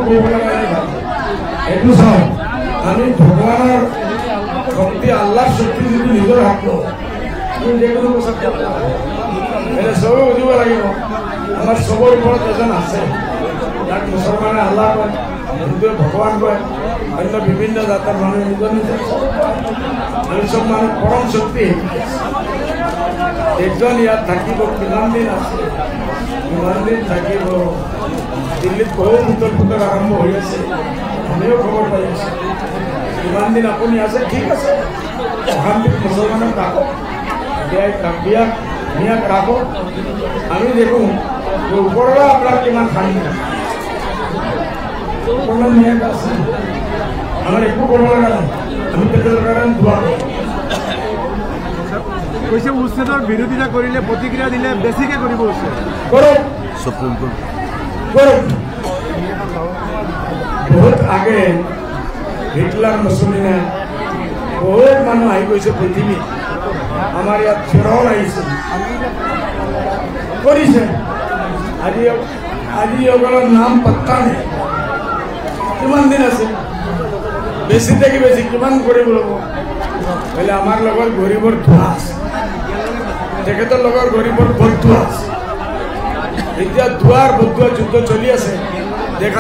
কৰিব লগা নাই এইটো চাওঁ আমি ভগৱানৰ শক্তি আল্লাহৰ শক্তি যদি নিজৰ হাত লওঁ যিকোনো বস্তু এটা চবে বুজিব লাগিব আমাৰ চবৰ ওপৰত এজন আছে যাক মুছলমানে আল্লাহ কয় হিন্দুৱে ভগৱান কয় অন্য বিভিন্ন জাতৰ মানুহে নিজৰ নিজৰ আমি চব মানুহ পৰম শক্তি একজন ইয়াত থাকিব কিমান দিন আছে কিমান দিন থাকিব দিল্লীত বহুত উত্তৰ পুত্ৰৰ আৰম্ভ হৈ আছে আমিও খবৰ পাই আছোঁ কিমান দিন আপুনি আছে ঠিক আছে অশান্তিত মুছলমানক ৰাখক বিয়াক ৰাখক আমি দেখোঁ ওপৰলৈ আপোনাৰ কিমান শান্তি নিয়াত আছে আমাৰ একো কৰিব লগা নাই আমি তেখেতৰ কাৰণে দোৱা কৈছে উচ্ছেদৰ বিৰোধিতা কৰিলে প্ৰতিক্ৰিয়া দিলে বেছিকৈ কৰিব উচিত কৰক কৰক বহুত আগে হিটলাৰ মুছলিমে বহুত মানুহ আহি গৈছে পৃথিৱীত আমাৰ ইয়াত ফিৰৌন আহিছে কৰিছে আজি সকলৰ নাম পাত্তা নাই কিমান দিন আছে বেছি থাকি বেছি কিমান কৰিব ল'ব বোলে আমাৰ লগৰ গৰীবৰ ধোঁৱা আছে তেখেতৰ লগৰ গৰীবৰ বদধোঁৱা আছে এতিয়া ধোঁৱাৰ বদধোঁৱা যুদ্ধ চলি আছে